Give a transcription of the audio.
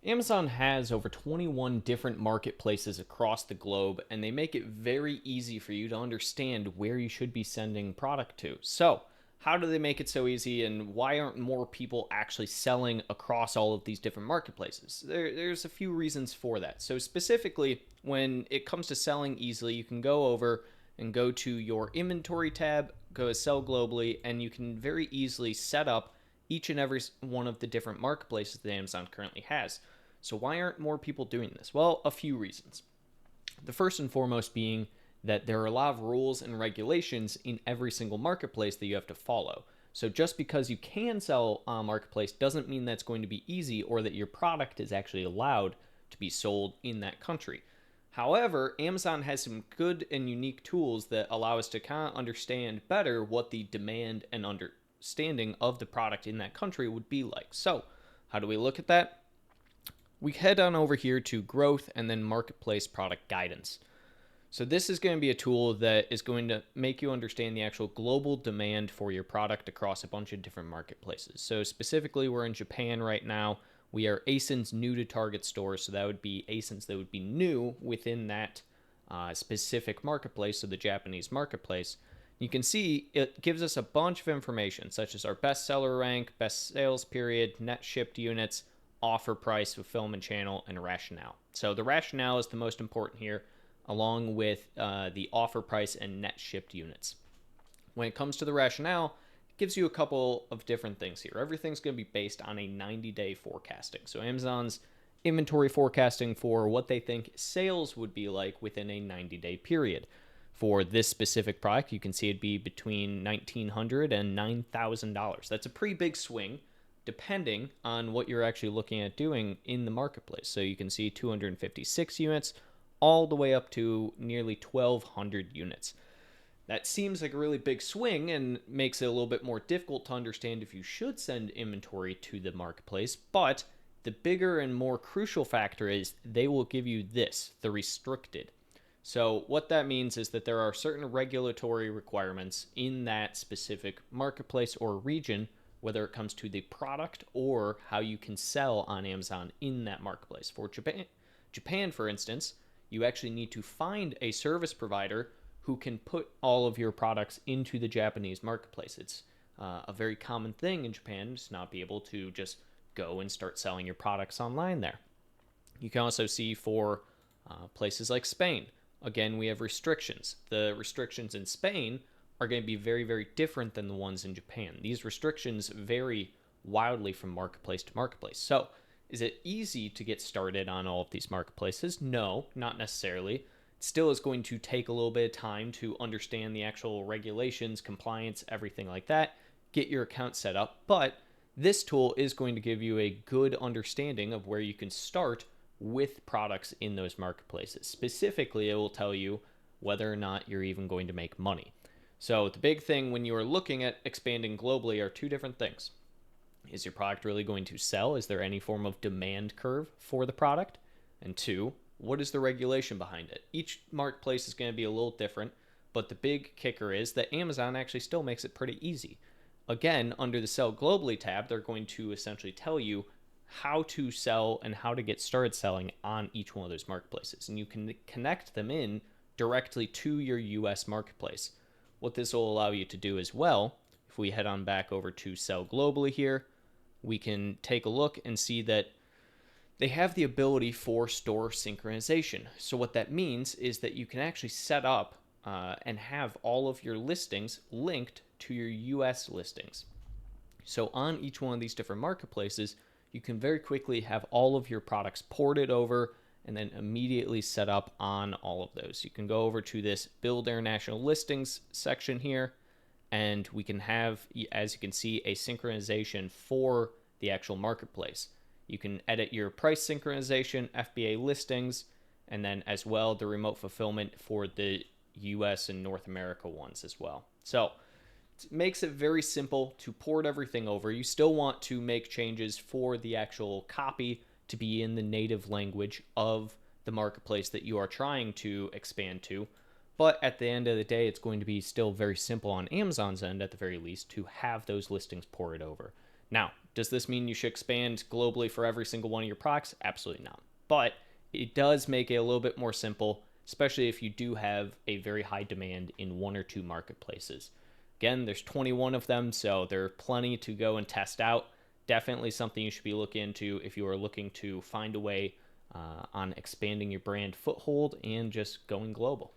Amazon has over 21 different marketplaces across the globe, and they make it very easy for you to understand where you should be sending product to. So, how do they make it so easy, and why aren't more people actually selling across all of these different marketplaces? There's a few reasons for that. So, specifically, when it comes to selling easily, you can go over and go to your inventory tab, go to sell globally, and you can very easily set up each and every one of the different marketplaces that Amazon currently has. So, why aren't more people doing this? Well, a few reasons. The first and foremost being that there are a lot of rules and regulations in every single marketplace that you have to follow. So, just because you can sell on a marketplace doesn't mean that's going to be easy or that your product is actually allowed to be sold in that country. However, Amazon has some good and unique tools that allow us to kind of understand better what the demand and understanding of the product in that country would be like. So, how do we look at that? We head on over here to growth and then marketplace product guidance. So this is going to be a tool that is going to make you understand the actual global demand for your product across a bunch of different marketplaces. So specifically, we're in Japan right now. We are ASIN's new to target store, so that would be ASINs that would be new within that specific marketplace, so the Japanese marketplace. You can see it gives us a bunch of information, such as our best seller rank, best sales period, net shipped units, offer price, fulfillment channel, and rationale. So the rationale is the most important here, along with the offer price and net shipped units. When it comes to the rationale, it gives you a couple of different things here. Everything's going to be based on a 90-day forecasting. So Amazon's inventory forecasting for what they think sales would be like within a 90-day period. For this specific product, you can see it'd be between $1,900 and $9,000. That's a pretty big swing depending on what you're actually looking at doing in the marketplace. So you can see 256 units all the way up to nearly 1,200 units. That seems like a really big swing and makes it a little bit more difficult to understand if you should send inventory to the marketplace. But the bigger and more crucial factor is they will give you this, the restricted. So what that means is that there are certain regulatory requirements in that specific marketplace or region, whether it comes to the product or how you can sell on Amazon in that marketplace. For Japan, for instance, you actually need to find a service provider who can put all of your products into the Japanese marketplace. It's a very common thing in Japan to not be able to just go and start selling your products online there. You can also see for places like Spain, again, we have restrictions. The restrictions in Spain are going to be very, very different than the ones in Japan. These restrictions vary wildly from marketplace to marketplace. So, is it easy to get started on all of these marketplaces? No, not necessarily. It still is going to take a little bit of time to understand the actual regulations, compliance, everything like that, get your account set up. But this tool is going to give you a good understanding of where you can start with products in those marketplaces. Specifically, it will tell you whether or not you're even going to make money. So the big thing when you are looking at expanding globally are two different things. Is your product really going to sell? Is there any form of demand curve for the product? And two, what is the regulation behind it? Each marketplace is going to be a little different, but the big kicker is that Amazon actually still makes it pretty easy. Again, under the Sell Globally tab, they're going to essentially tell you how to sell and how to get started selling on each one of those marketplaces. And you can connect them in directly to your US marketplace. What this will allow you to do as well, if we head on back over to Sell Globally here, we can take a look and see that they have the ability for store synchronization. So what that means is that you can actually set up and have all of your listings linked to your US listings. So on each one of these different marketplaces, you can very quickly have all of your products ported over and then immediately set up on all of those. You can go over to this Build International Listings section here, and we can have, as you can see, a synchronization for the actual marketplace. You can edit your price synchronization, FBA listings, and then as well the remote fulfillment for the US and North America ones as well. So it makes it very simple to port everything over. You still want to make changes for the actual copy to be in the native language of the marketplace that you are trying to expand to. But at the end of the day, it's going to be still very simple on Amazon's end, at the very least, to have those listings ported over. Now, Does this mean you should expand globally for every single one of your products? Absolutely not. But it does make it a little bit more simple, especially if you do have a very high demand in one or two marketplaces. Again, there's 21 of them, so there are plenty to go and test out. Definitely something you should be looking into if you are looking to find a way on expanding your brand foothold and just going global.